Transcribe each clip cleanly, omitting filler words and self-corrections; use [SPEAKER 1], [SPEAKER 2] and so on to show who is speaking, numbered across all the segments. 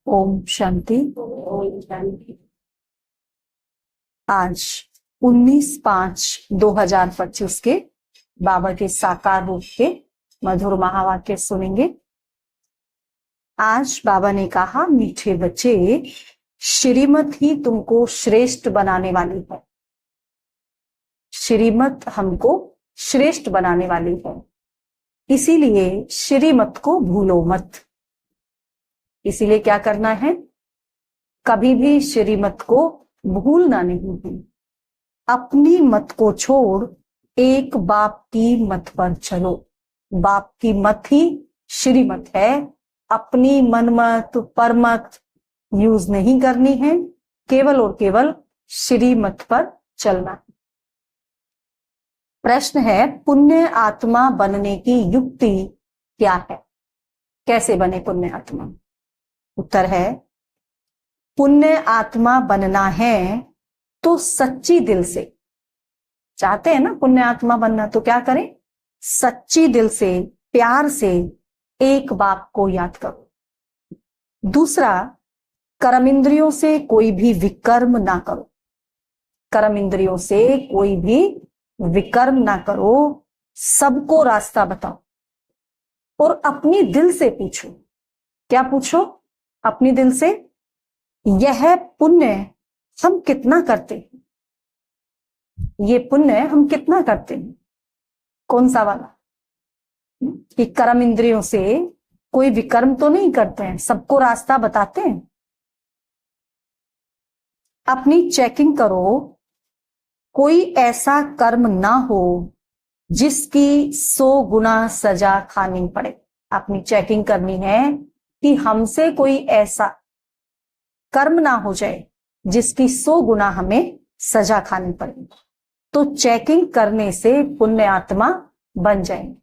[SPEAKER 1] ओम शांति।
[SPEAKER 2] ओम शांति।
[SPEAKER 1] आज 19/5/2025 के बाबा के साकार रूप के मधुर महावाक्य सुनेंगे। आज बाबा ने कहा, मीठे बच्चे, श्रीमत ही तुमको श्रेष्ठ बनाने वाली है। श्रीमत हमको श्रेष्ठ बनाने वाली है, इसीलिए श्रीमत को भूलो मत। इसीलिए क्या करना है, कभी भी श्रीमत को भूलना नहीं है। अपनी मत को छोड़ एक बाप की मत पर चलो। बाप की मत ही श्रीमत है। अपनी मनमत परमत यूज नहीं करनी है, केवल और केवल श्रीमत पर चलना है। प्रश्न है, पुण्य आत्मा बनने की युक्ति क्या है? कैसे बने पुण्य आत्मा? उत्तर है, पुण्य आत्मा बनना है तो सच्ची दिल से चाहते हैं ना पुण्य आत्मा बनना, तो क्या करें? सच्ची दिल से प्यार से एक बाप को याद करो। दूसरा, कर्म इंद्रियों से कोई भी विकर्म ना करो। कर्म इंद्रियों से कोई भी विकर्म ना करो। सबको रास्ता बताओ और अपनी दिल से पूछो। क्या पूछो? अपनी दिल से, यह पुण्य हम कितना करते हैं? ये पुण्य हम कितना करते हैं? कौन सा वाला? कि कर्म इंद्रियों से कोई विकर्म तो नहीं करते हैं, सबको रास्ता बताते हैं। अपनी चेकिंग करो, कोई ऐसा कर्म ना हो जिसकी 100 गुना सजा खानी पड़े। अपनी चेकिंग करनी है कि हमसे कोई ऐसा कर्म ना हो जाए जिसकी 100 गुना हमें सजा खानी पड़े। तो चेकिंग करने से पुण्य आत्मा बन जाएंगे।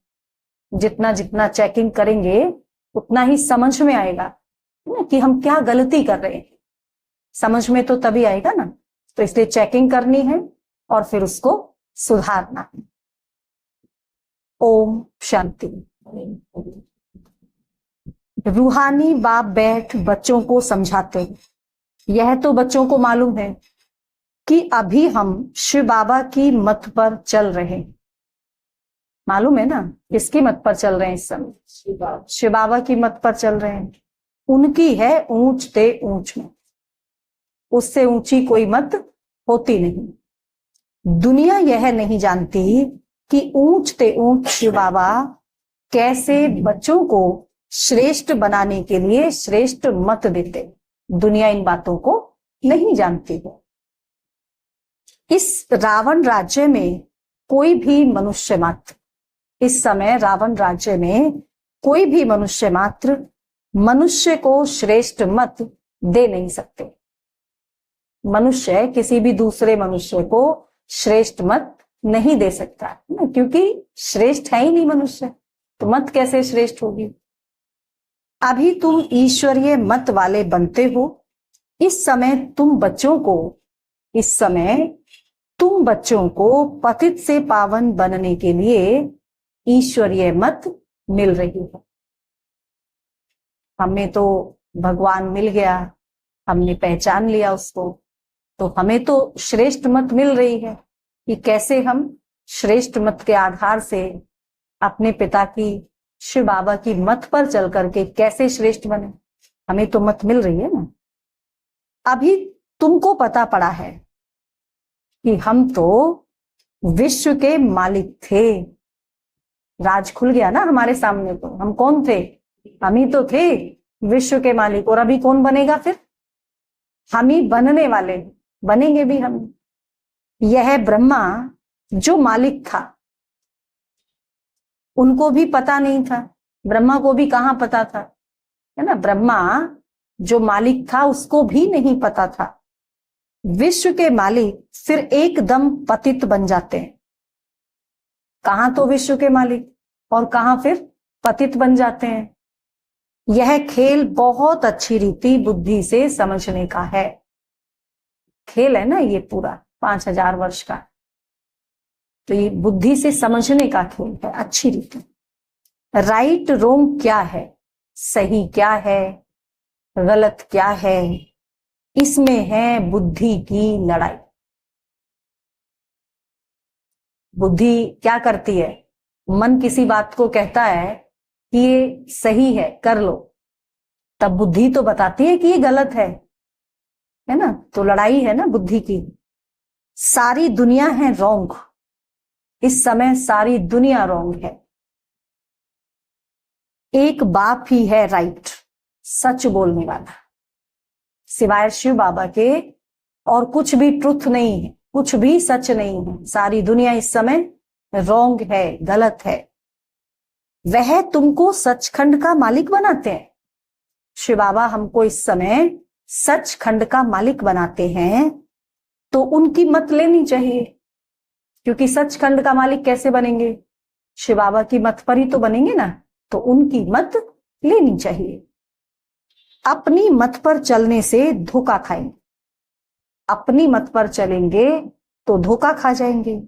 [SPEAKER 1] जितना जितना चेकिंग करेंगे उतना ही समझ में आएगा कि हम क्या गलती कर रहे हैं। समझ में तो तभी आएगा ना। तो इसलिए चेकिंग करनी है और फिर उसको सुधारना है। ओम शांति। रूहानी बाप बैठ बच्चों को समझाते हैं। यह तो बच्चों को मालूम है कि अभी हम शिव बाबा की मत पर चल रहे हैं। मालूम है ना किसकी मत पर चल रहे हैं इस समय? शिव बाबा की मत पर चल रहे हैं। उनकी है ऊंच ते ऊंच में, उससे ऊंची कोई मत होती नहीं। दुनिया यह नहीं जानती कि ऊंच ते ऊंच शिव बाबा कैसे बच्चों को श्रेष्ठ बनाने के लिए श्रेष्ठ मत देते। दुनिया इन बातों को नहीं जानती है। इस रावण राज्य में कोई भी मनुष्य मात्र, इस समय रावण राज्य में कोई भी मनुष्य मात्र मनुष्य को श्रेष्ठ मत दे नहीं सकते। मनुष्य किसी भी दूसरे मनुष्य को श्रेष्ठ मत नहीं दे सकता ना, क्योंकि श्रेष्ठ है ही नहीं मनुष्य, तो मत कैसे श्रेष्ठ होगी? अभी तुम ईश्वरीय मत वाले बनते हो। इस समय तुम बच्चों को पतित से पावन बनने के लिए ईश्वरीय मत मिल रही है। हमें तो भगवान मिल गया, हमने पहचान लिया उसको, तो हमें तो श्रेष्ठ मत मिल रही है कि कैसे हम श्रेष्ठ मत के आधार से अपने पिता की शिव बाबा की मत पर चल करके कैसे श्रेष्ठ बने। हमें तो मत मिल रही है ना। अभी तुमको पता पड़ा है कि हम तो विश्व के मालिक थे। राज खुल गया ना हमारे सामने। तो हम कौन थे? हम ही तो थे विश्व के मालिक। और अभी कौन बनेगा? फिर हम ही बनने वाले, बनेंगे भी हम। यह ब्रह्मा जो मालिक था उनको भी पता नहीं था। ब्रह्मा को भी कहाँ पता था, है ना। ब्रह्मा जो मालिक था उसको भी नहीं पता था। विश्व के मालिक फिर एकदम पतित बन जाते हैं। कहाँ तो विश्व के मालिक और कहाँ फिर पतित बन जाते हैं। यह खेल बहुत अच्छी रीति बुद्धि से समझने का है। खेल है ना ये पूरा 5000 वर्ष का, तो ये बुद्धि से समझने का खेल है, अच्छी रीति। राइट रोंग क्या है, सही क्या है, गलत क्या है, इसमें है बुद्धि की लड़ाई। बुद्धि क्या करती है? मन किसी बात को कहता है कि ये सही है, कर लो, तब बुद्धि तो बताती है कि ये गलत है ना? तो लड़ाई है ना बुद्धि की। सारी दुनिया है रॉन्ग, इस समय सारी दुनिया रॉन्ग है। एक बाप ही है राइट, सच बोलने वाला, सिवाय शिव बाबा के और कुछ भी ट्रुथ नहीं है, कुछ भी सच नहीं है। सारी दुनिया इस समय रॉन्ग है, गलत है। वह तुमको सचखंड का मालिक बनाते हैं। शिव बाबा हमको इस समय सचखंड का मालिक बनाते हैं, तो उनकी मत लेनी चाहिए, क्योंकि सचखंड का मालिक कैसे बनेंगे? शिव बाबा की मत पर ही तो बनेंगे ना, तो उनकी मत लेनी चाहिए। अपनी मत पर चलने से धोखा खाएंगे, अपनी मत पर चलेंगे तो धोखा खा जाएंगे।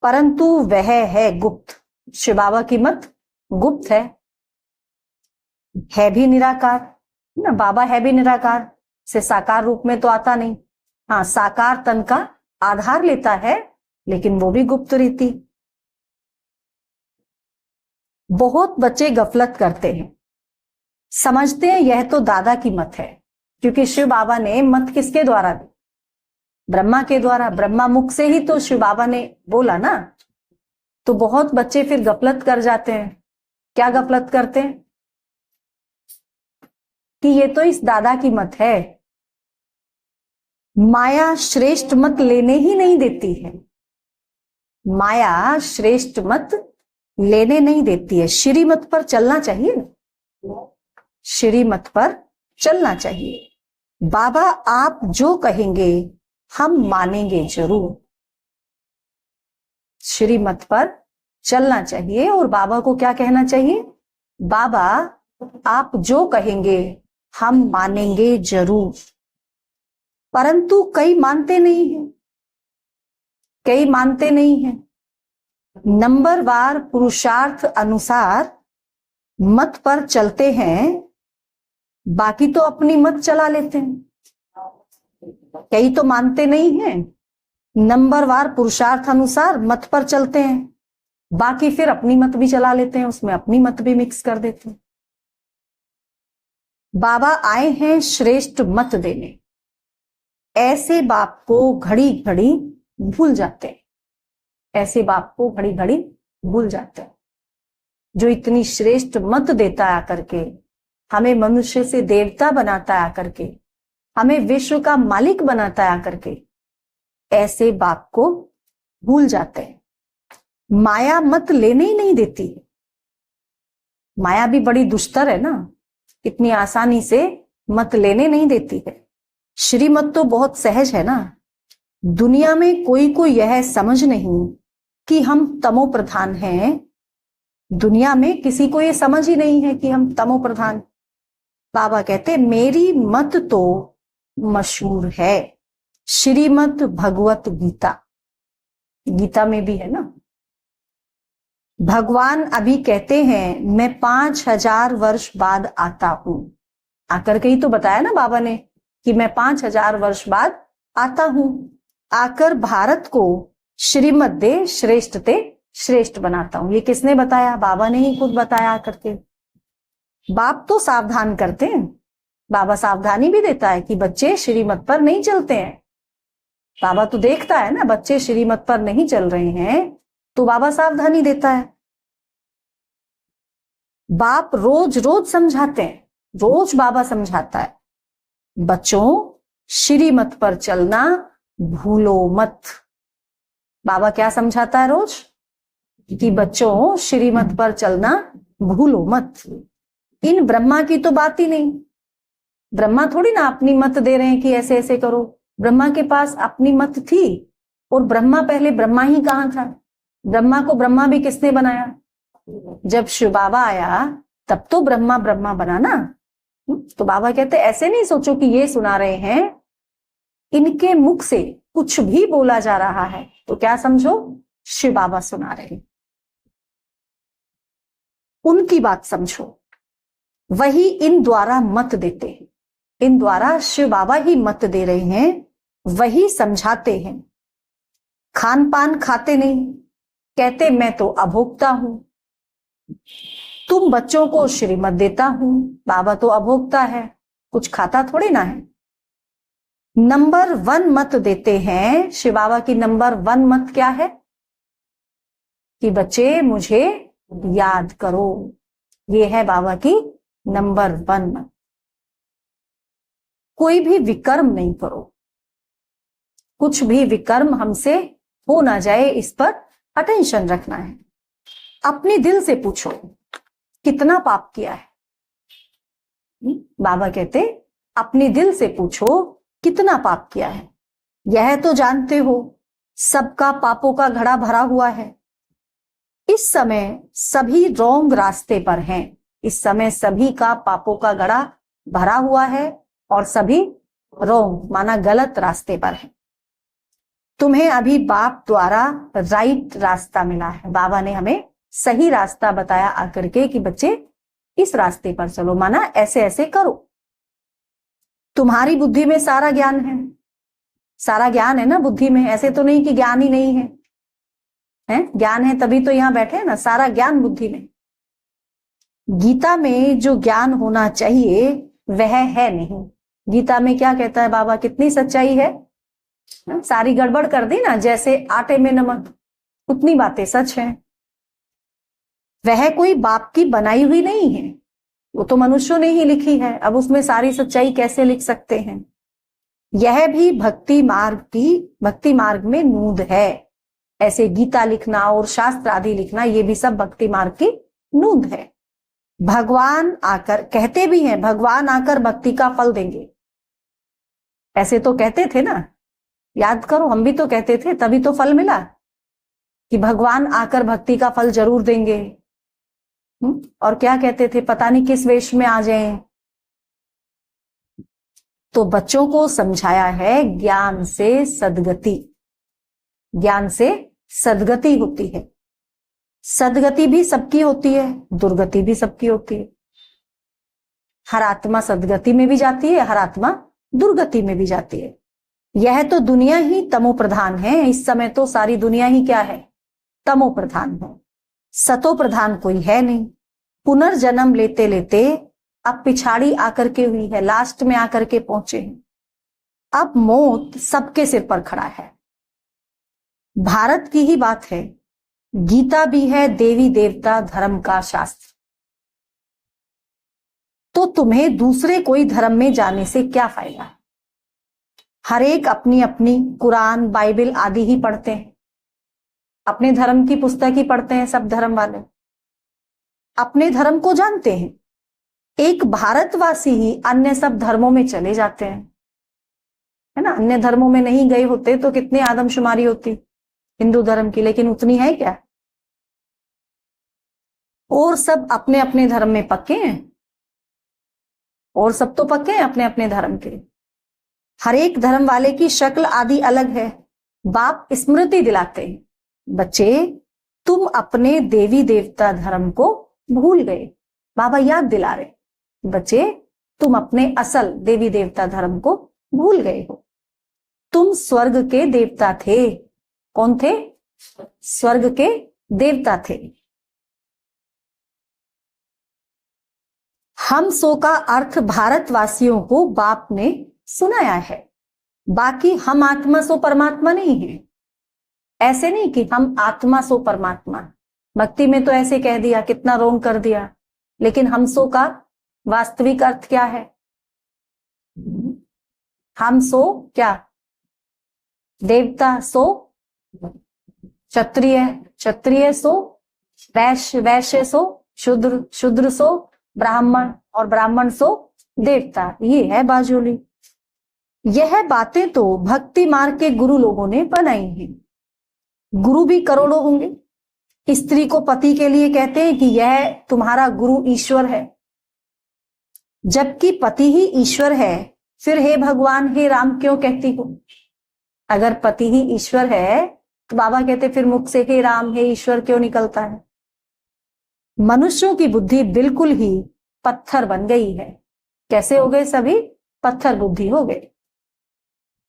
[SPEAKER 1] परंतु वह है गुप्त, शिव बाबा की मत गुप्त है भी निराकार ना। बाबा है भी निराकार, से साकार रूप में तो आता नहीं। हाँ, साकार तन का आधार लेता है, लेकिन वो भी गुप्त रीति। बहुत बच्चे गफलत करते हैं, समझते हैं यह तो दादा की मत है, क्योंकि शिव बाबा ने मत किसके द्वारा दी? ब्रह्मा के द्वारा। ब्रह्मा मुख से ही तो शिव बाबा ने बोला ना। तो बहुत बच्चे फिर गफलत कर जाते हैं। क्या गफलत करते हैं? कि ये तो इस दादा की मत है। माया श्रेष्ठ मत लेने ही नहीं देती है, माया श्रेष्ठ मत लेने नहीं देती है। श्री मत पर चलना चाहिए, श्री मत पर चलना चाहिए। बाबा आप जो कहेंगे हम मानेंगे जरूर। श्री मत पर चलना चाहिए और बाबा को क्या कहना चाहिए? बाबा आप जो कहेंगे हम मानेंगे जरूर। परंतु कई मानते नहीं हैं, कई मानते नहीं हैं। नंबरवार पुरुषार्थ अनुसार मत पर चलते हैं, बाकी तो अपनी मत चला लेते हैं। कई तो मानते नहीं हैं, नंबरवार पुरुषार्थ अनुसार मत पर चलते हैं, बाकी फिर अपनी मत भी चला लेते हैं, उसमें अपनी मत भी मिक्स कर देते हैं। बाबा आए हैं श्रेष्ठ मत देने, ऐसे बाप को घड़ी घड़ी भूल जाते हैं, ऐसे बाप को घड़ी घड़ी भूल जाते हैं, जो इतनी श्रेष्ठ मत देता है आकर के, हमें मनुष्य से देवता बनाता है आकर के, हमें विश्व का मालिक बनाता है आकर के। ऐसे बाप को भूल जाते हैं। माया मत लेने ही नहीं देती। माया भी बड़ी दुष्टर है ना, इतनी आसानी से मत लेने नहीं देती है। श्रीमत तो बहुत सहज है ना। दुनिया में कोई को यह समझ नहीं कि हम तमो प्रधान हैं। दुनिया में किसी को यह समझ ही नहीं है कि हम तमो प्रधान। बाबा कहते मेरी मत तो मशहूर है, श्रीमत भगवत गीता, गीता में भी है ना। भगवान अभी कहते हैं मैं 5000 वर्ष बाद आता हूं। आकर के ही तो बताया ना बाबा ने कि मैं 5000 वर्ष बाद आता हूं, आकर भारत को श्रीमत दे श्रेष्ठ ते श्रेष्ठ बनाता हूं। ये किसने बताया? बाबा ने ही खुद बताया आकर के। बाप तो सावधान करते हैं, बाबा सावधानी भी देता है कि बच्चे श्रीमत पर नहीं चलते हैं। बाबा तो देखता है ना बच्चे श्रीमत पर नहीं चल रहे हैं, तो बाबा सावधानी देता है। बाप रोज रोज समझाते हैं, रोज बाबा समझाता है बच्चों श्रीमत पर चलना भूलो मत। बाबा क्या समझाता है रोज? कि बच्चों श्रीमत पर चलना भूलो मत। इन ब्रह्मा की तो बात ही नहीं। ब्रह्मा थोड़ी ना अपनी मत दे रहे हैं कि ऐसे ऐसे करो। ब्रह्मा के पास अपनी मत थी, और ब्रह्मा पहले ब्रह्मा ही कहाँ था? ब्रह्मा को ब्रह्मा भी किसने बनाया? जब शिव बाबा आया तब तो ब्रह्मा ब्रह्मा बना ना। तो बाबा कहते ऐसे नहीं सोचो कि ये सुना रहे हैं, इनके मुख से कुछ भी बोला जा रहा है तो क्या समझो शिव बाबा सुना रहे हैं, उनकी बात समझो। वही इन द्वारा मत देते हैं। इन द्वारा शिव बाबा ही मत दे रहे हैं, वही समझाते हैं। खान पान खाते नहीं, कहते मैं तो अभोक्ता हूं। तुम बच्चों को श्रीमत देता हूं, बाबा तो अभोक्ता है, कुछ खाता थोड़ी ना है। नंबर 1 मत देते हैं शिव बाबा की। नंबर 1 मत क्या है कि बच्चे मुझे याद करो। ये है बाबा की नंबर 1 मत। कोई भी विकर्म नहीं करो, कुछ भी विकर्म हमसे हो ना जाए, इस पर अटेंशन रखना है। अपने दिल से पूछो कितना पाप किया है। बाबा कहते अपने दिल से पूछो कितना पाप किया है। यह तो जानते हो सबका पापों का घड़ा भरा हुआ है। इस समय सभी रॉन्ग रास्ते पर हैं। इस समय सभी का पापों का घड़ा भरा हुआ है और सभी रॉन्ग माना गलत रास्ते पर हैं। तुम्हें अभी बाप द्वारा राइट रास्ता मिला है। बाबा ने हमें सही रास्ता बताया आकर के कि बच्चे इस रास्ते पर चलो, माना ऐसे ऐसे करो। तुम्हारी बुद्धि में सारा ज्ञान है, सारा ज्ञान है ना बुद्धि में। ऐसे तो नहीं कि ज्ञान ही नहीं है, ज्ञान है तभी तो यहां बैठे हैं ना। सारा ज्ञान बुद्धि में। गीता में जो ज्ञान होना चाहिए वह है नहीं। गीता में क्या कहता है बाबा, कितनी सच्चाई है। सारी गड़बड़ कर दी ना, जैसे आटे में नमक, उतनी बातें सच हैं। वह कोई बाप की बनाई हुई नहीं है, वो तो मनुष्यों ने ही लिखी है। अब उसमें सारी सच्चाई कैसे लिख सकते हैं। यह भी भक्ति मार्ग में नूंद है। ऐसे गीता लिखना और शास्त्र आदि लिखना, ये भी सब भक्ति मार्ग की नूंद है। भगवान आकर कहते भी हैं, भगवान आकर भक्ति का फल देंगे। ऐसे तो कहते थे ना, याद करो, हम भी तो कहते थे, तभी तो फल मिला कि भगवान आकर भक्ति का फल जरूर देंगे। और क्या कहते थे, पता नहीं किस वेश में आ जाएं। तो बच्चों को समझाया है ज्ञान से सद्गति, ज्ञान से सद्गति होती है। सद्गति भी सबकी होती है, दुर्गति भी सबकी होती है। हर आत्मा सद्गति में भी जाती है, हर आत्मा दुर्गति में भी जाती है। यह तो दुनिया ही तमो प्रधान है। इस समय तो सारी दुनिया ही क्या है, तमो प्रधान है। सतो प्रधान कोई है नहीं। पुनर्जन्म लेते लेते अब पिछाड़ी आकर के हुई है, लास्ट में आकर के पहुंचे हैं। अब मौत सबके सिर पर खड़ा है। भारत की ही बात है, गीता भी है देवी देवता धर्म का शास्त्र। तो तुम्हें दूसरे कोई धर्म में जाने से क्या फायदा। हर एक अपनी अपनी कुरान बाइबल आदि ही पढ़ते हैं, अपने धर्म की पुस्तक ही पढ़ते हैं। सब धर्म वाले अपने धर्म को जानते हैं। एक भारतवासी ही अन्य सब धर्मों में चले जाते हैं, है ना। अन्य धर्मों में नहीं गए होते तो कितनी आदमशुमारी होती हिंदू धर्म की, लेकिन उतनी है क्या। और सब अपने अपने धर्म में पक्के हैं, और सब तो पक्के हैं अपने अपने धर्म के। हर एक धर्म वाले की शक्ल आदि अलग है। बाप स्मृति दिलाते हैं, बच्चे तुम अपने देवी देवता धर्म को भूल गए। बाबा याद दिला रहे, बच्चे तुम अपने असल देवी देवता धर्म को भूल गए हो। तुम स्वर्ग के देवता थे। कौन थे, स्वर्ग के देवता थे। हम सो का अर्थ भारतवासियों को बाप ने सुनाया है। बाकी हम आत्मा सो परमात्मा नहीं है। ऐसे नहीं कि हम आत्मा सो परमात्मा, भक्ति में तो ऐसे कह दिया, कितना रोंग कर दिया। लेकिन हम सो का वास्तविक अर्थ क्या है। हम सो क्या, देवता सो क्षत्रिय, क्षत्रिय सो वैश्य, वैश्य सो शूद्र, शूद्र सो ब्राह्मण, और ब्राह्मण सो देवता। ये है बाजूली। यह बातें तो भक्ति मार्ग के गुरु लोगों ने बनाई हैं। गुरु भी करोड़ों होंगे। स्त्री को पति के लिए कहते हैं कि यह तुम्हारा गुरु ईश्वर है, जबकि पति ही ईश्वर है। फिर हे भगवान हे राम क्यों कहती हो। अगर पति ही ईश्वर है तो बाबा कहते फिर मुख से हे राम हे ईश्वर क्यों निकलता है। मनुष्यों की बुद्धि बिल्कुल ही पत्थर बन गई है। कैसे हो गए सभी? पत्थर बुद्धि हो गए।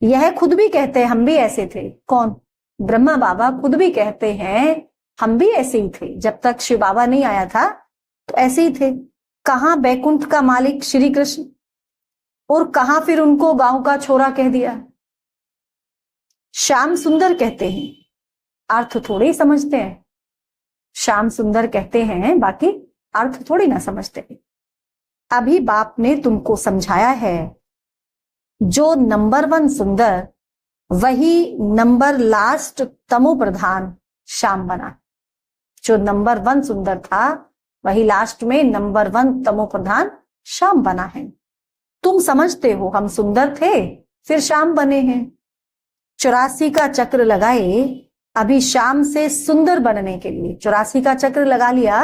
[SPEAKER 1] यह खुद भी कहते हैं हम भी ऐसे थे। कौन? ब्रह्मा बाबा खुद भी कहते हैं हम भी ऐसे ही थे। जब तक शिव बाबा नहीं आया था तो ऐसे ही थे। कहां बैकुंठ का मालिक श्री कृष्ण, और कहां फिर उनको गांव का छोरा कह दिया। श्याम सुंदर कहते हैं, अर्थ थोड़े ही समझते हैं। श्याम सुंदर कहते हैं, बाकी अर्थ थोड़ी ना समझते हैं। अभी बाप ने तुमको समझाया है, जो नंबर 1 सुंदर वही नंबर लास्ट तमो प्रधान श्याम बना। जो नंबर 1 सुंदर था वही लास्ट में नंबर 1 तमो प्रधान श्याम बना है। तुम समझते हो हम सुंदर थे फिर श्याम बने हैं। 84 का चक्र लगाए अभी श्याम से सुंदर बनने के लिए। 84 का चक्र लगा लिया,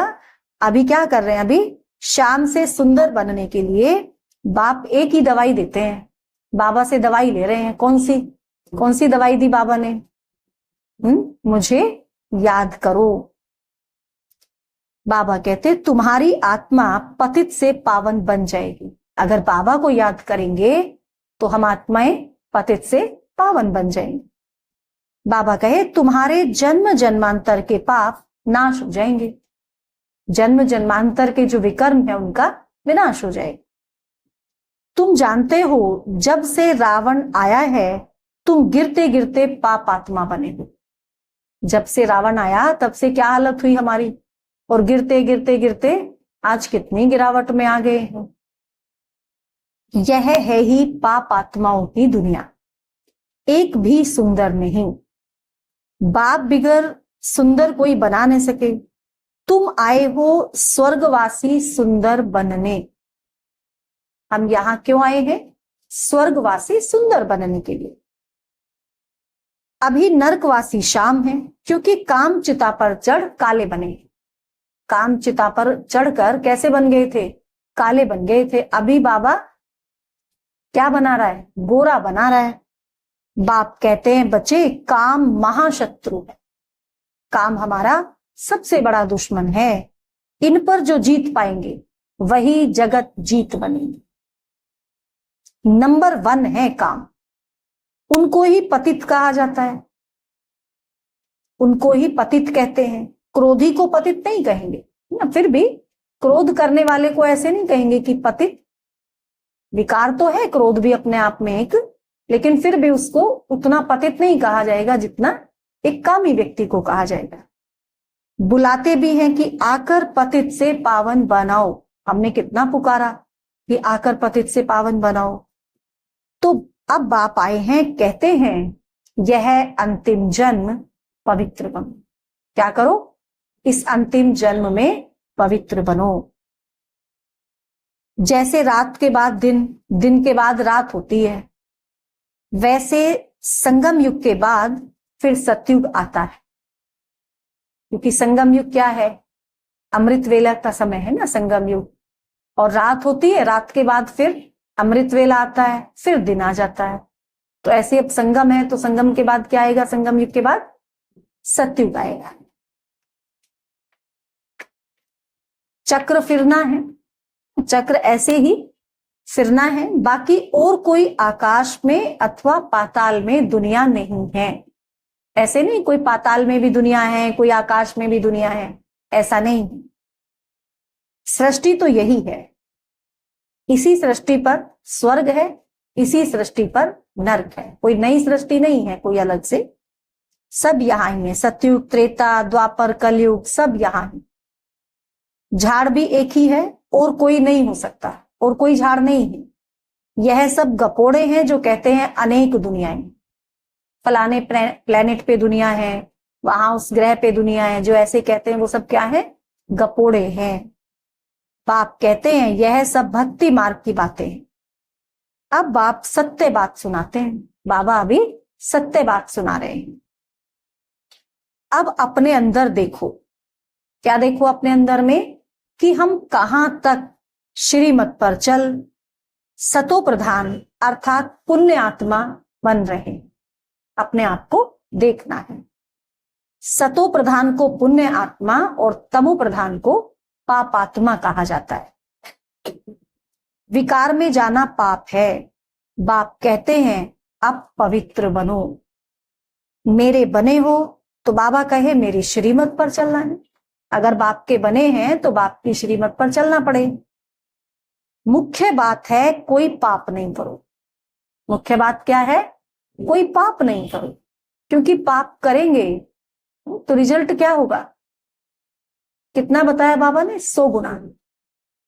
[SPEAKER 1] अभी क्या कर रहे हैं? अभी श्याम से सुंदर बनने के लिए बाप एक ही दवाई देते हैं। बाबा से दवाई ले रहे हैं। कौन सी दवाई दी बाबा ने? मुझे याद करो। बाबा कहते तुम्हारी आत्मा पतित से पावन बन जाएगी। अगर बाबा को याद करेंगे तो हम आत्माएं पतित से पावन बन जाएंगे। बाबा कहे तुम्हारे जन्म जन्मांतर के पाप नाश हो जाएंगे। जन्म जन्मांतर के जो विकर्म है उनका विनाश हो जाएगा। तुम जानते हो जब से रावण आया है तुम गिरते गिरते पाप आत्मा बने हो। जब से रावण आया तब से क्या हालत हुई हमारी, और गिरते गिरते गिरते आज कितनी गिरावट में आ गए हैं। यह है ही पाप आत्माओं की दुनिया, एक भी सुंदर नहीं। बाप बिगर सुंदर कोई बना नहीं सके। तुम आए हो स्वर्गवासी सुंदर बनने। हम यहां क्यों आए हैं? स्वर्गवासी सुंदर बनने के लिए। अभी नरकवासी श्याम है, क्योंकि काम चिता पर चढ़ काले बने। काम चिता पर चढ़कर कैसे बन गए थे? काले बन गए थे। अभी बाबा क्या बना रहा है? गोरा बना रहा है। बाप कहते हैं बच्चे काम महाशत्रु है। काम हमारा सबसे बड़ा दुश्मन है। इन पर जो जीत पाएंगे वही जगत जीत बनेंगे। नंबर 1 है काम। उनको ही पतित कहा जाता है, उनको ही पतित कहते हैं। क्रोधी को पतित नहीं कहेंगे ना, फिर भी क्रोध करने वाले को ऐसे नहीं कहेंगे कि पतित। विकार तो है क्रोध भी अपने आप में एक, लेकिन फिर भी उसको उतना पतित नहीं कहा जाएगा जितना एक कामी व्यक्ति को कहा जाएगा। बुलाते भी हैं कि आकर पतित से पावन बनाओ। हमने कितना पुकारा कि आकर पतित से पावन बनाओ। तो अब बाप आए हैं, कहते हैं यह अंतिम जन्म पवित्र बनो। क्या करो? इस अंतिम जन्म में पवित्र बनो। जैसे रात के बाद दिन, दिन के बाद रात होती है, वैसे संगम युग के बाद फिर सतयुग आता है। क्योंकि संगम युग क्या है? अमृत वेला का समय है ना संगम युग। और रात होती है, रात के बाद फिर अमृत वेला आता है, फिर दिन आ जाता है। तो ऐसे अब संगम है तो संगम के बाद क्या आएगा? संगम युग के बाद सतयुग आएगा। चक्र फिरना है, चक्र ऐसे ही फिरना है। बाकी और कोई आकाश में अथवा पाताल में दुनिया नहीं है। ऐसे नहीं कोई पाताल में भी दुनिया है, कोई आकाश में भी दुनिया है, ऐसा नहीं। सृष्टि तो यही है। इसी सृष्टि पर स्वर्ग है, इसी सृष्टि पर नरक है। कोई नई सृष्टि नहीं है कोई अलग से, सब यहां ही है। सतयुग, त्रेता, द्वापर, कलयुग सब यहां ही। झाड़ भी एक ही है और कोई नहीं हो सकता, और कोई झाड़ नहीं है। यह सब गपोड़े हैं जो कहते हैं अनेक दुनियाएं। फलाने प्लेनेट पे दुनिया है, वहां उस ग्रह पे दुनिया है, जो ऐसे कहते हैं वो सब क्या है? गपोड़े हैं। बाप कहते हैं यह सब भक्ति मार्ग की बातें हैं। अब बाप सत्य बात सुनाते हैं। बाबा अभी सत्य बात सुना रहे हैं। अब अपने अंदर देखो। क्या देखो अपने अंदर में? कि हम कहां तक श्रीमत पर चल सतो प्रधान अर्थात पुण्य आत्मा बन रहे। अपने आप को देखना है। सतो प्रधान को पुण्य आत्मा और तमो प्रधान को पाप आत्मा कहा जाता है। विकार में जाना पाप है। बाप कहते हैं अब पवित्र बनो। मेरे बने हो तो बाबा कहे मेरी श्रीमत पर चलना है। अगर बाप के बने हैं तो बाप की श्रीमत पर चलना पड़े। मुख्य बात है कोई पाप नहीं करो। मुख्य बात क्या है? कोई पाप नहीं करो, क्योंकि पाप करेंगे तो रिजल्ट क्या होगा? कितना बताया बाबा ने? 100 गुना।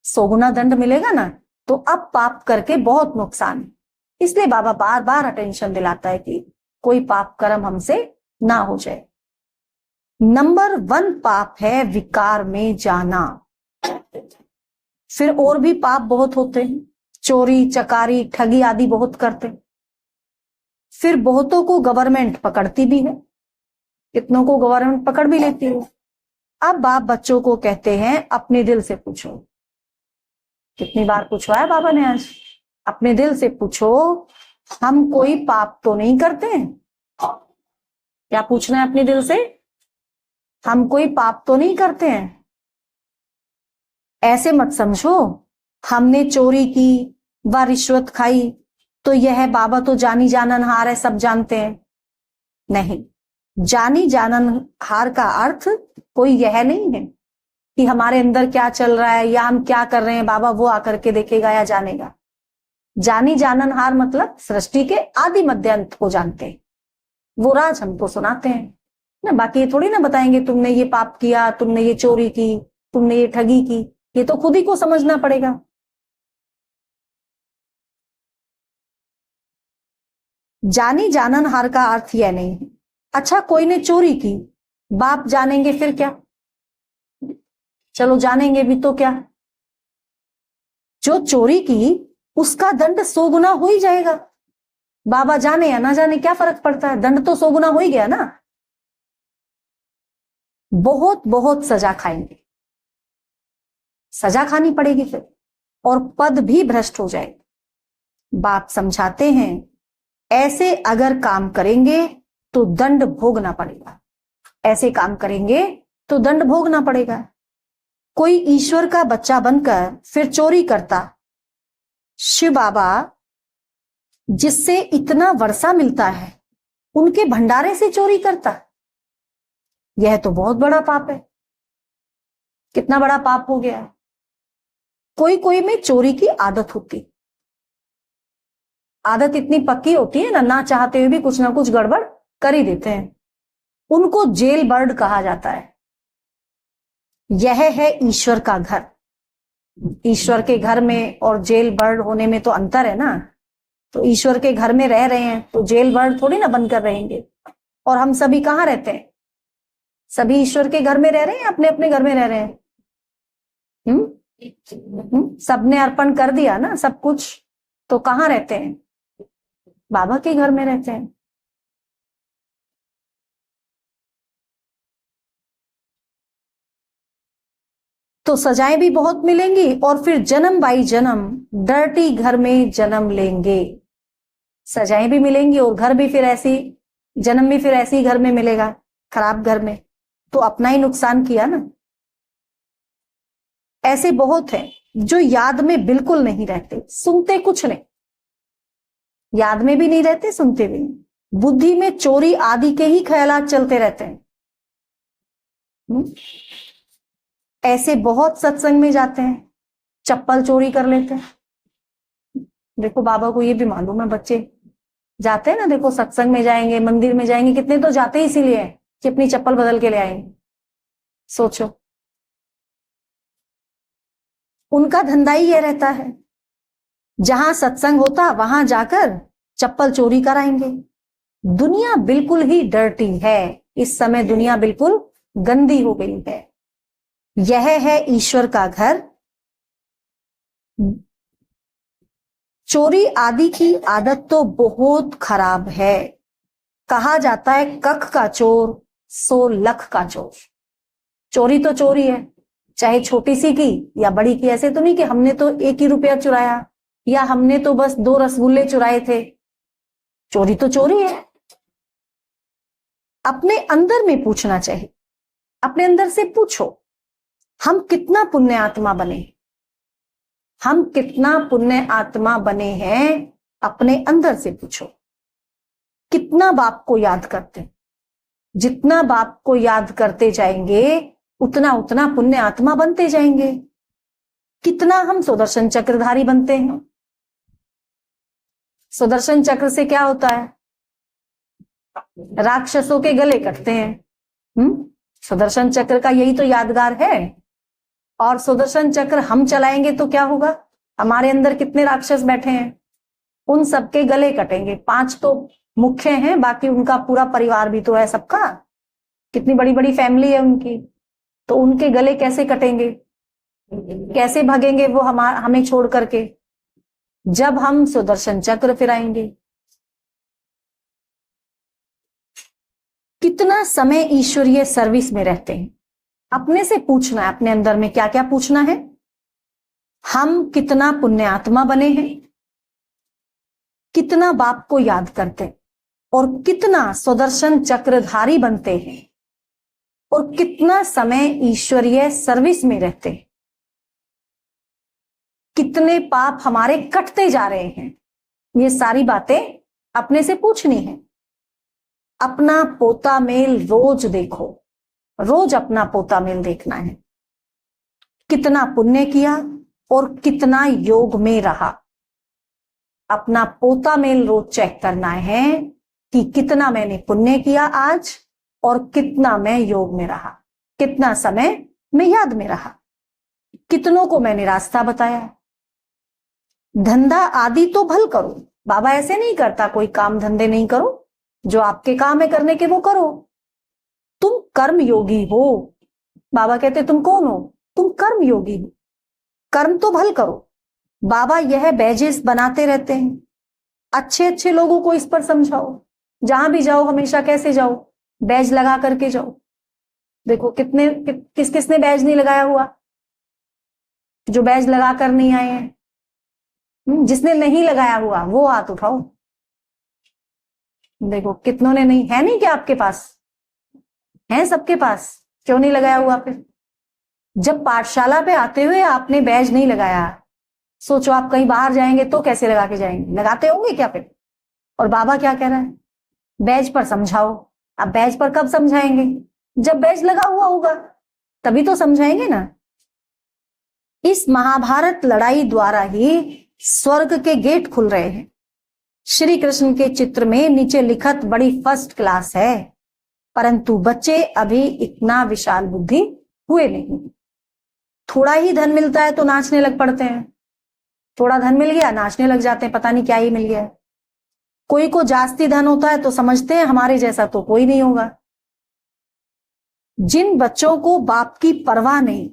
[SPEAKER 1] 100 गुना दंड मिलेगा ना। तो अब पाप करके बहुत नुकसान है, इसलिए बाबा बार बार अटेंशन दिलाता है कि कोई पाप कर्म हमसे ना हो जाए। नंबर 1 पाप है विकार में जाना। फिर और भी पाप बहुत होते हैं, चोरी चकारी ठगी आदि बहुत करते हैं। फिर बहुतों को गवर्नमेंट पकड़ती भी है, कितनों को गवर्नमेंट पकड़ भी लेती है। अब बाप बच्चों को कहते हैं अपने दिल से पूछो। कितनी बार पूछवाया बाबा ने आज? अपने दिल से पूछो, हम कोई पाप तो नहीं करते हैं? क्या पूछना है अपने दिल से? हम कोई पाप तो नहीं करते हैं? ऐसे मत समझो हमने चोरी की व रिश्वत खाई तो यह बाबा तो जानी जाननहार है, सब जानते हैं। नहीं, जानी जाननहार का अर्थ कोई यह नहीं है कि हमारे अंदर क्या चल रहा है या हम क्या कर रहे हैं बाबा वो आकर के देखेगा या जानेगा। जानी जाननहार मतलब सृष्टि के आदि मध्य अंत को जानते हैं, वो राज हमको सुनाते हैं ना। बाकी ये थोड़ी ना बताएंगे तुमने ये पाप किया, तुमने ये चोरी की, तुमने ये ठगी की। ये तो खुद ही को समझना पड़ेगा। जानी जाननहार का अर्थ यह नहीं है। अच्छा, कोई ने चोरी की, बाप जानेंगे फिर क्या? चलो जानेंगे भी तो क्या, जो चोरी की उसका दंड 100 गुना हो ही जाएगा। बाबा जाने या ना जाने क्या फर्क पड़ता है, दंड तो 100 गुना हो ही गया ना। बहुत बहुत सजा खाएंगे, सजा खानी पड़ेगी फिर, और पद भी भ्रष्ट हो जाएगा। बाप समझाते हैं ऐसे अगर काम करेंगे तो दंड भोगना पड़ेगा। ऐसे काम करेंगे तो दंड भोगना पड़ेगा। कोई ईश्वर का बच्चा बनकर फिर चोरी करता, शिव बाबा जिससे इतना वर्षा मिलता है उनके भंडारे से चोरी करता, यह तो बहुत बड़ा पाप है। कितना बड़ा पाप हो गया है। कोई कोई में चोरी की आदत होती, आदत इतनी पक्की होती है ना, ना चाहते हुए भी कुछ ना कुछ गड़बड़ कर ही देते हैं। उनको जेल बर्ड कहा जाता है। यह है ईश्वर का घर। ईश्वर के घर में और जेल बर्ड होने में तो अंतर है ना। तो ईश्वर के घर में रह रहे हैं तो जेल बर्ड थोड़ी ना बनकर रहेंगे। और हम सभी कहाँ रहते हैं? सभी ईश्वर के घर में रह रहे हैं, अपने अपने घर में रह रहे हैं। सबने अर्पण कर दिया ना सब कुछ, तो कहाँ रहते हैं? बाबा के घर में रहते हैं। तो सजाएं भी बहुत मिलेंगी और फिर जन्म बाई जन्म डर्टी घर में जन्म लेंगे। सजाएं भी मिलेंगी और घर भी फिर ऐसी, जन्म भी फिर ऐसी घर में मिलेगा, खराब घर में। तो अपना ही नुकसान किया ना। ऐसे बहुत हैं जो याद में बिल्कुल नहीं रहते, सुनते कुछ नहीं, याद में भी नहीं रहते, सुनते भी नहीं। बुद्धि में चोरी आदि के ही ख्यालात चलते रहते हैं। ऐसे बहुत सत्संग में जाते हैं, चप्पल चोरी कर लेते हैं। देखो बाबा को ये भी मालूम है, बच्चे जाते हैं ना, देखो सत्संग में जाएंगे, मंदिर में जाएंगे, कितने तो जाते ही इसीलिए है कि अपनी चप्पल बदल के ले आएंगे। सोचो, उनका धंधा ही ये रहता है, जहां सत्संग होता वहां जाकर चप्पल चोरी कराएंगे। दुनिया बिल्कुल ही डर्टी है इस समय, दुनिया बिल्कुल गंदी हो गई है। यह है ईश्वर का घर। चोरी आदि की आदत तो बहुत खराब है। कहा जाता है कख का चोर 100 लख का चोर। चोरी तो चोरी है, चाहे छोटी सी की या बड़ी की। ऐसे तो नहीं कि हमने तो 1 ही रुपया चुराया या हमने तो बस 2 रसगुल्ले चुराए थे। चोरी तो चोरी है। अपने अंदर में पूछना चाहिए, अपने अंदर से पूछो हम कितना पुण्य आत्मा बने, हम कितना पुण्य आत्मा बने हैं, अपने अंदर से पूछो। कितना बाप को याद करते हैं? जितना बाप को याद करते जाएंगे उतना उतना पुण्य आत्मा बनते जाएंगे। कितना हम सुदर्शन चक्रधारी बनते हैं। सुदर्शन चक्र से क्या होता है? राक्षसों के गले कटते हैं। सुदर्शन चक्र का यही तो यादगार है। और सुदर्शन चक्र हम चलाएंगे तो क्या होगा? हमारे अंदर कितने राक्षस बैठे हैं, उन सबके गले कटेंगे। 5 तो मुख्य हैं, बाकी उनका पूरा परिवार भी तो है सबका। कितनी बड़ी बड़ी फैमिली है उनकी, तो उनके गले कैसे कटेंगे, कैसे भगेंगे वो हमें छोड़ करके, जब हम सुदर्शन चक्र फिराएंगे। कितना समय ईश्वरीय सर्विस में रहते हैं, अपने से पूछना है। अपने अंदर में क्या क्या पूछना है? हम कितना पुण्य आत्मा बने हैं, कितना बाप को याद करते हैं, और कितना सुदर्शन चक्रधारी बनते हैं, और कितना समय ईश्वरीय सर्विस में रहते हैं। कितने पाप हमारे कटते जा रहे हैं, ये सारी बातें अपने से पूछनी है। अपना पोता मेल रोज देखो, रोज अपना पोता मेल देखना है। कितना पुण्य किया और कितना योग में रहा, अपना पोता मेल रोज चेक करना है कि कितना मैंने पुण्य किया आज और कितना मैं योग में रहा, कितना समय मैं याद में रहा, कितनों को मैंने रास्ता बताया। धंधा आदि तो भल करो, बाबा ऐसे नहीं करता कोई काम धंधे नहीं करो, जो आपके काम है करने के वो करो। तुम कर्म योगी हो, बाबा कहते तुम कौन हो? तुम कर्म योगी हो, कर्म तो भल करो। बाबा यह बैजेस बनाते रहते हैं, अच्छे अच्छे लोगों को इस पर समझाओ। जहां भी जाओ हमेशा कैसे जाओ? बैज लगा करके जाओ। देखो किस किसने बैज नहीं लगाया हुआ, जो बैज लगा कर नहीं आए हैं। जिसने नहीं लगाया हुआ वो हाथ उठाओ। देखो कितनों ने नहीं है। नहीं क्या आपके पास है? सबके पास। क्यों नहीं लगाया हुआ? फिर जब पाठशाला पे आते हुए आपने बैज नहीं लगाया, सोचो आप कहीं बाहर जाएंगे तो कैसे लगा के जाएंगे? लगाते होंगे क्या फिर? और बाबा क्या कह रहा है? बैज पर समझाओ। अब बैज पर कब समझाएंगे? जब बैज लगा हुआ होगा तभी तो समझाएंगे ना। इस महाभारत लड़ाई द्वारा ही स्वर्ग के गेट खुल रहे हैं। श्री कृष्ण के चित्र में नीचे लिखत बड़ी फर्स्ट क्लास है, परंतु बच्चे अभी इतना विशाल बुद्धि हुए नहीं। थोड़ा ही धन मिलता है तो नाचने लग पड़ते हैं। थोड़ा धन मिल गया नाचने लग जाते हैं, पता नहीं क्या ही मिल गया। कोई को जास्ती धन होता है तो समझते हैं हमारे जैसा तो कोई नहीं होगा। जिन बच्चों को बाप की परवाह नहीं,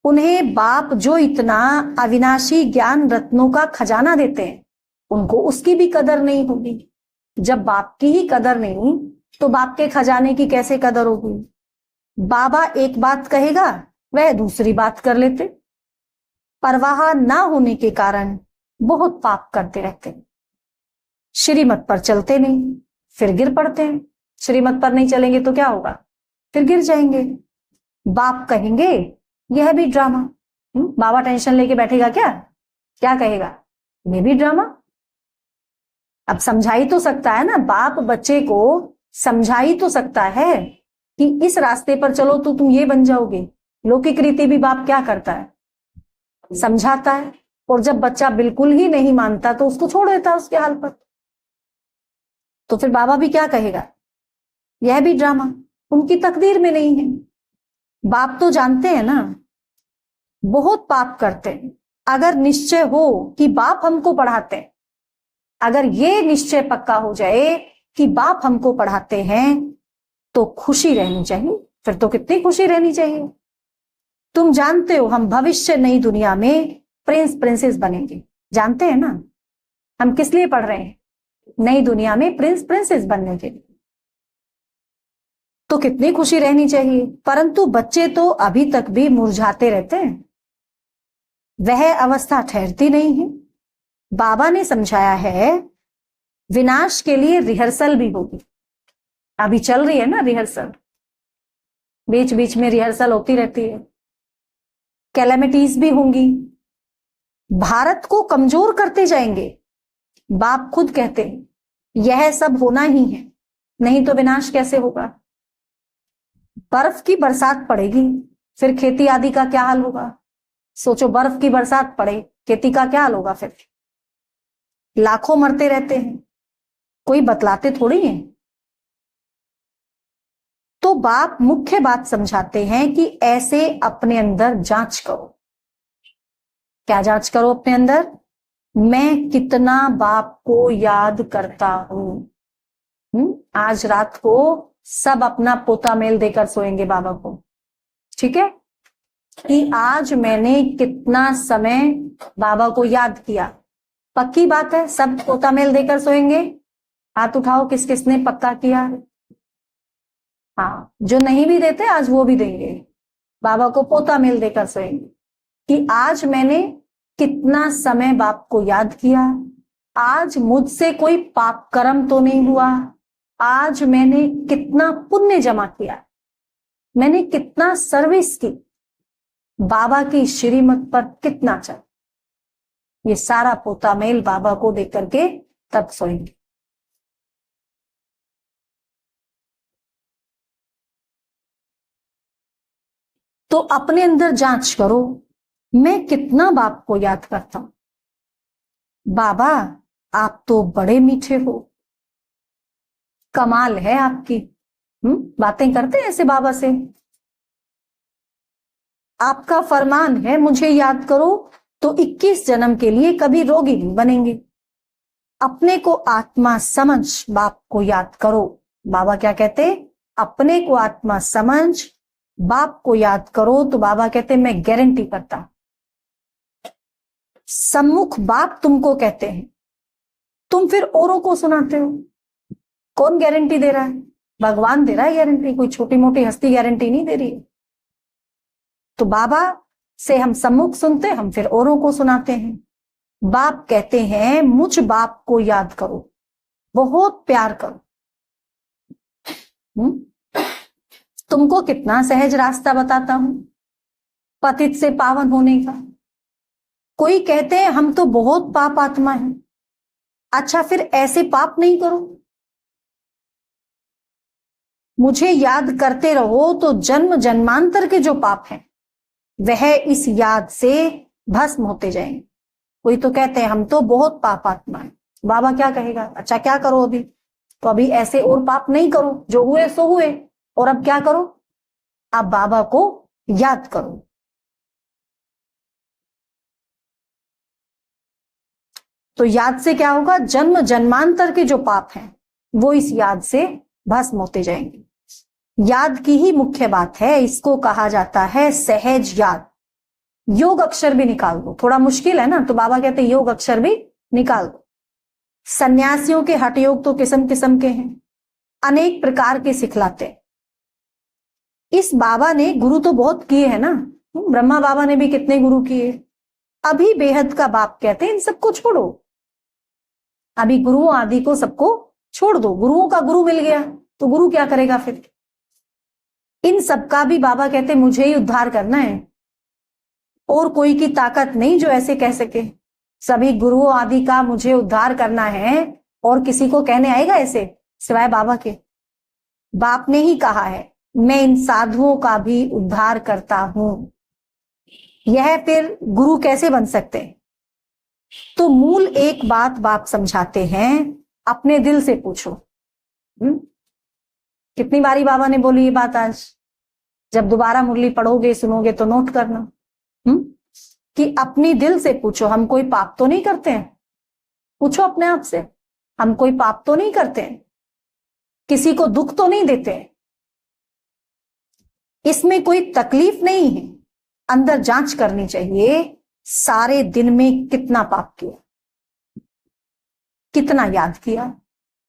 [SPEAKER 1] उन्हें बाप जो इतना अविनाशी ज्ञान रत्नों का खजाना देते हैं, उनको उसकी भी कदर नहीं होगी। जब बाप की ही कदर नहीं तो बाप के खजाने की कैसे कदर होगी? बाबा एक बात कहेगा वह दूसरी बात कर लेते। परवाह ना होने के कारण बहुत पाप करते रहते हैं। श्रीमत पर चलते नहीं, फिर गिर पड़ते हैं। श्रीमत पर नहीं चलेंगे तो क्या होगा? फिर गिर जाएंगे। बाप कहेंगे यह भी ड्रामा। बाबा टेंशन लेके बैठेगा क्या? क्या कहेगा? ये भी ड्रामा। अब समझा ही तो सकता है ना, बाप बच्चे को समझा ही तो सकता है कि इस रास्ते पर चलो तो तुम ये बन जाओगे। लौकिक रीति भी बाप क्या करता है? समझाता है, और जब बच्चा बिल्कुल ही नहीं मानता तो उसको छोड़ देता है उसके हाल पर। तो फिर बाबा भी क्या कहेगा? यह भी ड्रामा। उनकी तकदीर में नहीं है। बाप तो जानते हैं ना, बहुत पाप करते हैं। अगर निश्चय हो कि बाप हमको पढ़ाते हैं, अगर ये निश्चय पक्का हो जाए कि बाप हमको पढ़ाते हैं, तो खुशी रहनी चाहिए। फिर तो कितनी खुशी रहनी चाहिए। तुम जानते हो हम भविष्य नई दुनिया में प्रिंस प्रिंसेस बनेंगे। जानते हैं ना हम किस लिए पढ़ रहे हैं? नई दुनिया में प्रिंस प्रिंसेस बनने के लिए। तो कितनी खुशी रहनी चाहिए। परंतु बच्चे तो अभी तक भी मुरझाते रहते हैं, वह अवस्था ठहरती नहीं है। बाबा ने समझाया है विनाश के लिए रिहर्सल भी होगी। अभी चल रही है ना रिहर्सल, बीच बीच में रिहर्सल होती रहती है। कैलेमिटीज भी होंगी, भारत को कमजोर करते जाएंगे। बाप खुद कहते हैं यह सब होना ही है, नहीं तो विनाश कैसे होगा। बर्फ की बरसात पड़ेगी, फिर खेती आदि का क्या हाल होगा। सोचो, बर्फ की बरसात पड़े, खेती का क्या हाल होगा। फिर लाखों मरते रहते हैं, कोई बतलाते थोड़ी हैं। तो बाप मुख्य बात समझाते हैं कि ऐसे अपने अंदर जांच करो। क्या जांच करो अपने अंदर? मैं कितना बाप को याद करता हूं। आज रात को सब अपना पोता मेल देकर सोएंगे बाबा को, ठीक है, कि आज मैंने कितना समय बाबा को याद किया। पक्की बात है, सब पोता मेल देकर सोएंगे। हाथ उठाओ किस किसने पक्का किया। हाँ, जो नहीं भी देते आज वो भी देंगे, बाबा को पोता मेल देकर सोएंगे कि आज मैंने कितना समय बाप को याद किया, आज मुझसे कोई पाप कर्म तो नहीं हुआ, आज मैंने कितना पुण्य जमा किया, मैंने कितना सर्विस की, बाबा की श्रीमत पर कितना चल। ये सारा पोता मेल बाबा को देख करके तब सोएंगे। तो अपने अंदर जांच करो, मैं कितना बाप को याद करता हूं। बाबा आप तो बड़े मीठे हो, कमाल है आपकी। बातें करते हैं ऐसे बाबा से। आपका फरमान है मुझे याद करो तो 21 जन्म के लिए कभी रोगी नहीं बनेंगे। अपने को आत्मा समझ बाप को याद करो। बाबा क्या कहते? अपने को आत्मा समझ बाप को याद करो। तो बाबा कहते मैं गारंटी करता, सम्मुख बाप तुमको कहते हैं, तुम फिर औरों को सुनाते हो। कौन गारंटी दे रहा है? भगवान दे रहा है गारंटी, कोई छोटी मोटी हस्ती गारंटी नहीं दे रही है। तो बाबा से हम सम्मुख सुनते, हम फिर औरों को सुनाते हैं। बाप कहते हैं मुझ बाप को याद करो, बहुत प्यार करो। तुमको कितना सहज रास्ता बताता हूं पतित से पावन होने का। कोई कहते हैं हम तो बहुत पाप आत्मा है। अच्छा, फिर ऐसे पाप नहीं करो, मुझे याद करते रहो तो जन्म जन्मांतर के जो पाप हैं वह इस याद से भस्म होते जाएंगे। कोई तो कहते हैं हम तो बहुत पाप आत्मा है। बाबा क्या कहेगा? अच्छा क्या करो अभी? तो अभी ऐसे और पाप नहीं करो, जो हुए सो हुए। और अब क्या करो? आप बाबा को याद करो। तो याद से क्या होगा? जन्म जन्मांतर के जो पाप हैं वो इस याद से भस्म होते जाएंगे। याद की ही मुख्य बात है, इसको कहा जाता है सहज याद। योग अक्षर भी निकाल दो, थोड़ा मुश्किल है ना, तो बाबा कहते हैं योग अक्षर भी निकाल दो। सन्यासियों के हठ योग तो किस्म किस्म के हैं, अनेक प्रकार के सिखलाते। इस बाबा ने गुरु तो बहुत किए हैं ना, ब्रह्मा बाबा ने भी कितने गुरु किए। अभी बेहद का बाप कहते हैं इन सबको छोड़ो, अभी गुरुओं आदि को सबको छोड़ दो। गुरुओं का गुरु मिल गया तो गुरु क्या करेगा फिर? इन सबका भी बाबा कहते मुझे ही उद्धार करना है, और कोई की ताकत नहीं जो ऐसे कह सके। सभी गुरुओं आदि का मुझे उद्धार करना है, और किसी को कहने आएगा ऐसे सिवाय बाबा के? बाप ने ही कहा है मैं इन साधुओं का भी उद्धार करता हूं। यह फिर गुरु कैसे बन सकते हैं? तो मूल एक बात बाप समझाते हैं, अपने दिल से पूछो। कितनी बारी बाबा ने बोली ये बात आज? जब दोबारा मुरली पढ़ोगे सुनोगे तो नोट करना कि अपनी दिल से पूछो, हम कोई पाप तो नहीं करते हैं? पूछो अपने आप से, हम कोई पाप तो नहीं करते हैं? किसी को दुख तो नहीं देते हैं? इसमें कोई तकलीफ नहीं है। अंदर जांच करनी चाहिए, सारे दिन में कितना पाप किया, कितना याद किया,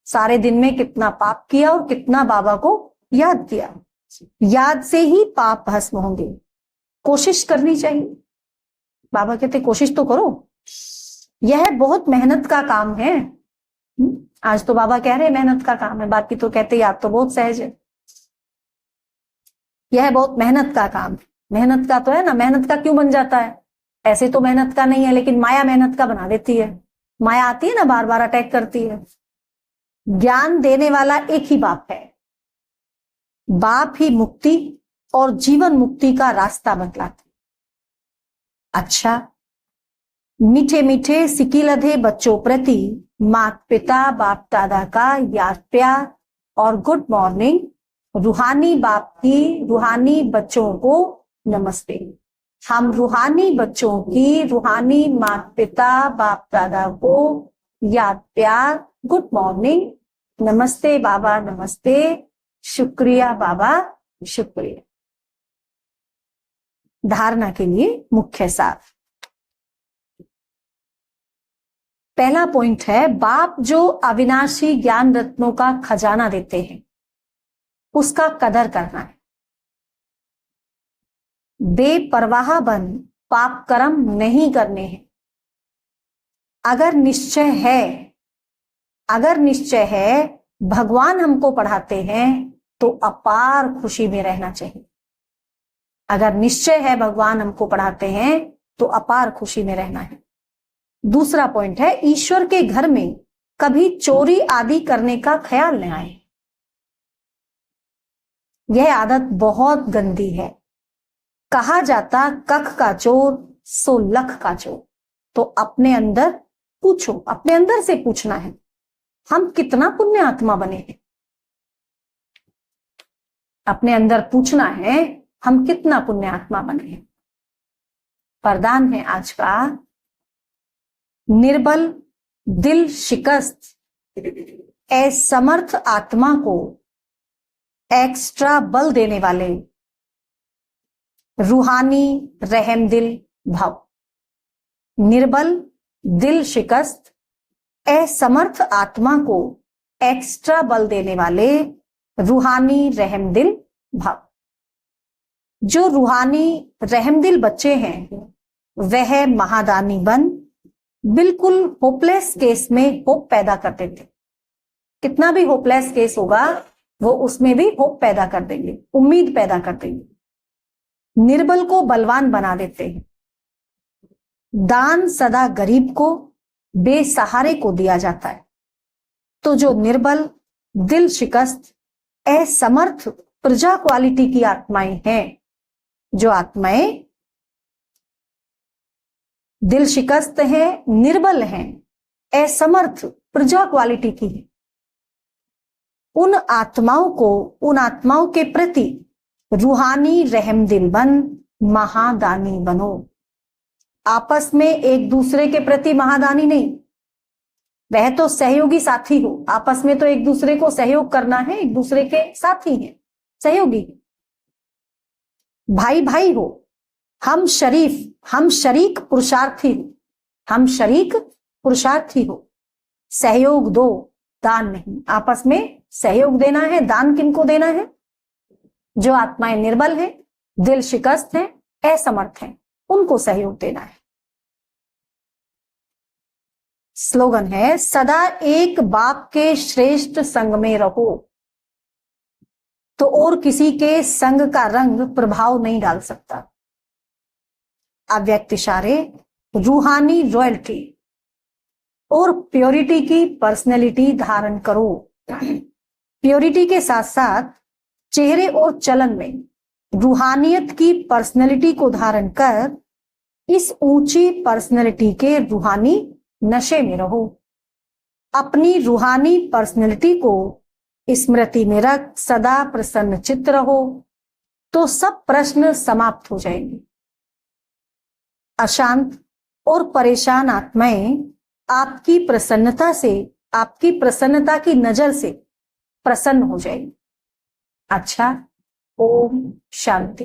[SPEAKER 1] सारे दिन में कितना पाप किया और कितना बाबा को याद किया। याद से ही पाप भस्म होंगे। कोशिश करनी चाहिए। बाबा कहते कोशिश तो करो, यह बहुत मेहनत का काम है। आज तो बाबा कह रहे मेहनत का काम है, बाकी तो कहते याद तो बहुत सहज है। यह बहुत मेहनत का काम है। मेहनत का तो है ना, मेहनत का क्यों बन जाता है? ऐसे तो मेहनत का नहीं है, लेकिन माया मेहनत का बना देती है। माया आती है ना, बार बार अटैक करती है। ज्ञान देने वाला एक ही बाप है। बाप ही मुक्ति और जीवन मुक्ति का रास्ता बतलाते। अच्छा, मीठे मीठे सिकिलधे बच्चों प्रति माता पिता बाप दादा का याद प्यार और गुड मॉर्निंग। रूहानी बाप की रूहानी बच्चों को नमस्ते। हम रूहानी बच्चों की रूहानी माता पिता बाप दादा को याद प्यार, गुड मॉर्निंग, नमस्ते बाबा नमस्ते, शुक्रिया बाबा शुक्रिया। धारणा के लिए मुख्य सार। पहला पॉइंट है, बाप जो अविनाशी ज्ञान रत्नों का खजाना देते हैं उसका कदर करना है। बेपरवाह बन पाप कर्म नहीं करने हैं। अगर निश्चय है भगवान हमको पढ़ाते हैं तो अपार खुशी में रहना चाहिए। अगर निश्चय है भगवान हमको पढ़ाते हैं तो अपार खुशी में रहना है। दूसरा पॉइंट है, ईश्वर के घर में कभी चोरी आदि करने का ख्याल न आए। यह आदत बहुत गंदी है। कहा जाता कख का चोर सो लख का चोर। तो अपने अंदर पूछो, अपने अंदर से पूछना है हम कितना पुण्य आत्मा बने हैं। अपने अंदर पूछना है हम कितना पुण्य आत्मा बने हैं। वरदान है आज का, निर्बल दिल शिकस्त असमर्थ आत्मा को एक्स्ट्रा बल देने वाले रूहानी रहमदिल भव। निर्बल दिल शिकस्त असमर्थ आत्मा को एक्स्ट्रा बल देने वाले रूहानी रहमदिल भव। जो रूहानी रहमदिल बच्चे हैं वह महादानी बन बिल्कुल होपलेस केस में होप पैदा कर देते। कितना भी होपलेस केस होगा वो उसमें भी होप पैदा कर देंगे, उम्मीद पैदा कर देंगे। निर्बल को बलवान बना देते हैं। दान सदा गरीब को, बेसहारे को दिया जाता है। तो जो निर्बल दिल शिकस्त असमर्थ प्रजा क्वालिटी की आत्माएं हैं, जो आत्माएं दिल शिकस्त हैं, निर्बल हैं, असमर्थ प्रजा क्वालिटी की है, उन आत्माओं के प्रति रूहानी रहमदिल बन महादानी बनो। आपस में एक दूसरे के प्रति महादानी नहीं, वह तो सहयोगी साथी हो। आपस में तो एक दूसरे को सहयोग करना है, एक दूसरे के साथी हैं, सहयोगी, भाई भाई हो। हम शरीक पुरुषार्थी हो। सहयोग दो, दान नहीं। आपस में सहयोग देना है। दान किनको देना है? जो आत्माएं निर्बल हैं, दिल शिकस्त हैं, असमर्थ हैं, उनको सहयोग देना है। स्लोगन है, सदा एक बाप के श्रेष्ठ संग में रहो तो और किसी के संग का रंग प्रभाव नहीं डाल सकता। अव्यक्त इशारे, रूहानी रॉयल्टी और प्योरिटी की पर्सनैलिटी धारण करो। प्योरिटी के साथ साथ चेहरे और चलन में रूहानियत की पर्सनैलिटी को धारण कर इस ऊंची पर्सनैलिटी के रूहानी नशे में रहो। अपनी रूहानी पर्सनैलिटी को स्मृति में रख सदा प्रसन्न चित्त रहो तो सब प्रश्न समाप्त हो जाएंगे। अशांत और परेशान आत्माएं आपकी प्रसन्नता की नजर से प्रसन्न हो जाएगी। अच्छा, ओम शांति।